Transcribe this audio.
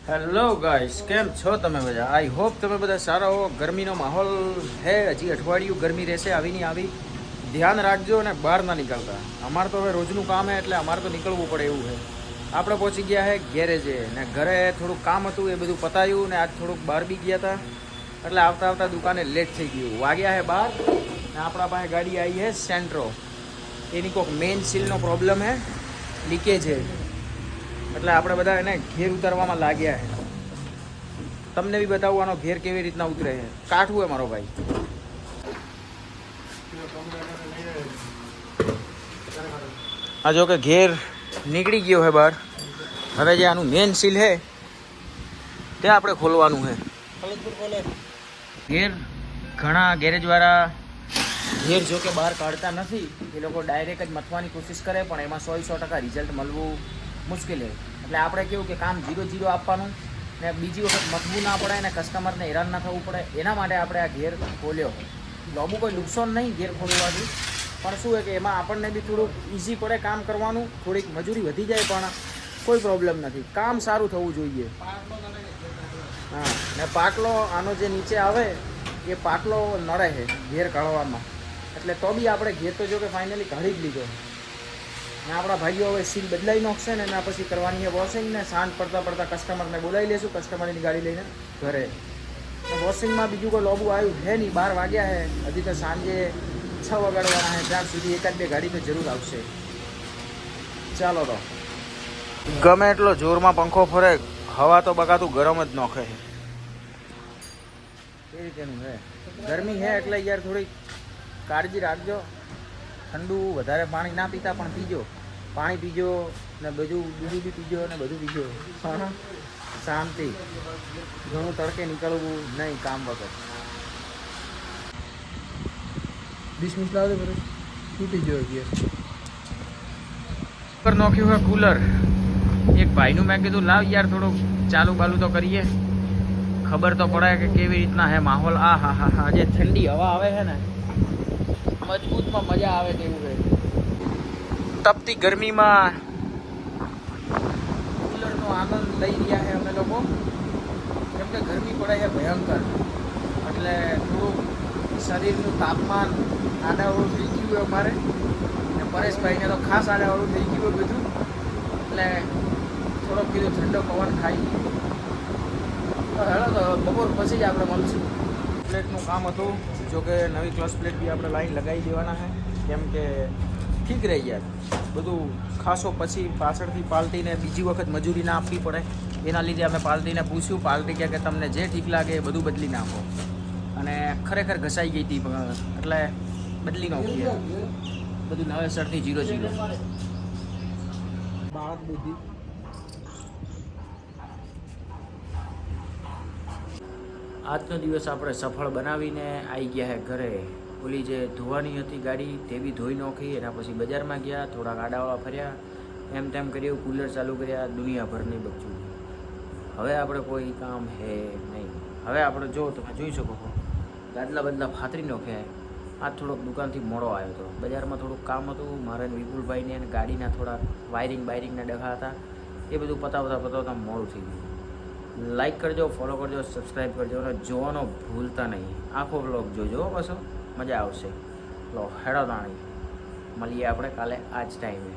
Hello guys, કેમ છો તમે બધા? આઈ હોપ તમે બધા સારા હો. ગરમીનો માહોલ હે, હજી અઠવાડિયું ગરમી રહેશે આવી નહીં આવી. ધ્યાન રાખજો અને બહાર ના નીકળતા. અમારે તો હવે રોજનું કામ હે એટલે અમારે તો નીકળવું પડે એવું છે. આપણે પહોંચી ગયા હે ગેરેજે ને ઘરે થોડુંક કામ હતું એ બધું પતાયું ને આજ થોડુંક બહાર બી ગયા હતા એટલે આવતા આવતા દુકાને લેટ થઈ ગયું. વાગ્યા હે 12 ને આપણા પાસે ગાડી આવી હે સેન્ટ્રો. એની કોઈક મેઇન સીલનો પ્રોબ્લેમ હે, લીકેજ છે એટલે આપણે બધા એને ઘેર ઉતારવામાં લાગ્યા છે. તમને બી બતાવવાનો ઘેર કેવી રીતના ઉતરે છે. કાઠું હે મારો ભાઈ. આ જો કે ઘેર નીકળી ગયો છે બહાર. હવે જે આનું મેઇન સીલ છે તે આપણે ખોલવાનું છે. ઘેર ઘણા ગેરેજવાળા ઘેર જો કે બહાર કાઢતા નથી, એ લોકો ડાયરેક્ટ જ મથવાની કોશિશ કરે પણ એમાં 100% રિઝલ્ટ મળવું મુશ્કેલ છે. એટલે આપણે કેવું કે કામ 0-0 આપવાનું ને બીજી વખત મથવું ના પડે ને કસ્ટમરને હેરાન ના થવું પડે, એના માટે આપણે આ ઘેર ખોલ્યો. લોબુ કોઈ નુકસાન નહીં ઘેર ખોલવાથી, પણ શું છે કે એમાં આપણને બી થોડુંક ઇઝી પડે કામ કરવાનું. થોડીક મજૂરી વધી જાય પણ કોઈ પ્રોબ્લેમ નથી, કામ સારું થવું જોઈએ. હા, ને પાટલો આનો જે નીચે આવે એ પાટલો નડે છે ઘેર કાઢવામાં, એટલે તો બી આપણે ઘેર તો જો કે ફાઇનલી કાઢી જ લીધો. ને આપણા ભાઈઓ હવે સીલ બદલાઈ નાખશે ને એના પછી કરવાની છે વોશિંગ, ને સાંજ પડતા કસ્ટમરને બોલાવી લેશું કસ્ટમરની ગાડી લઈને ઘરે. વોશિંગમાં બીજું કોઈ લોબુ આવ્યું છે નહીં, 12 વાગ્યા છે, હજી તો સાંજે 6 વાગડવાના છે, ત્યાં સુધી 1-2 ગાડી તો જરૂર આવશે. ચાલો તો ગમે એટલો જોરમાં પંખો ફરે, હવા તો બગાતું ગરમ જ નોખે છે. એ રીતેનું છે. ગરમી છે એટલે યાર થોડીક કાળજી રાખજો. ઠંડુ વધારે પાણી ના પીતા પણ પીજો, પાણી પીજો ને બીજું બી પીજો ને બધું પીજો. શાંતિ, ઘણું તડકે નીકળવું નહીં કામ વગર. 20 મિનિટ લાવે બરાબર તૂટી ગયો ગિયર પર નોખ્યું હોય કુલર. એક ભાઈનું મેં કીધું લાવ યાર થોડુંક ચાલુ બાલુ તો કરીએ, ખબર તો પડે કે કેવી રીતના હે માહોલ. આ હા હા હા, જે ઠંડી હવા આવે છે ને મજબૂતમાં મજા આવે તેવું છે. તપતી ગરમીમાં કુલરનો આનંદ લઈ રહ્યા છે અમે લોકો, કેમ કે ગરમી પડે છે ભયંકર, એટલે થોડુંક શરીરનું તાપમાન આડાવાળું થઈ ગયું હોય અમારે, ને પરેશભાઈને તો ખાસ આડાવાળું થઈ ગયું હોય બધું, એટલે થોડોક કીધું ઠંડો પવન ખાઈ ગયો. હેલો તો બપોર પછી જ આપણે મળશું. પ્લેટનું કામ હતું, જોકે નવી ક્લચ પ્લેટ બી આપણે લાઈન લગાવી દેવાના છે, કેમ કે ઠીક રહી જાય બધું ખાસો. પછી પાછળથી પાલટીને બીજી વખત મજૂરી ના આપવી પડે, એના લીધે અમે પાલટીને પૂછ્યું. પાલટી કહે કે તમને જે ઠીક લાગે એ બધું બદલી નાખો, અને ખરેખર ઘસાઈ ગઈ હતી એટલે બદલી નાખીએ બધું નવેસરથી 0-0. બાળક બુદ્ધિ આજનો દિવસ આપણે સફળ બનાવીને આવી ગયા છે ઘરે. ઓલી જે ધોવાની હતી ગાડી તે બી ધોઈ નાખી, એના પછી બજારમાં ગયા, થોડાક આડાવાળા ફર્યા, એમ તેમ કર્યું, કુલર ચાલુ કર્યા, દુનિયાભરની બચ્ચું. હવે આપણે કોઈ કામ હે નહીં. હવે આપણે જો તમે જોઈ શકો છો ગાદલા બદલા ફાતરી નાખ્યા. આજ થોડોક દુકાનથી મોડો આવ્યો હતો, બજારમાં થોડુંક કામ હતું મારે વિપુલભાઈને, અને ગાડીના થોડાક વાયરિંગના ડખા હતા, એ બધું પતાવતા મોડું થઈ ગયું. લાઈક કરજો, ફોલો કરજો, સબસ્ક્રાઈબ કરજો અને જોવાનો ભૂલતા નહીં. આખો વ્લોગ જોજો, પાછો મજા આવશે. લો હેડો તાણી મળીએ આપણે કાલે આ જ ટાઈમે.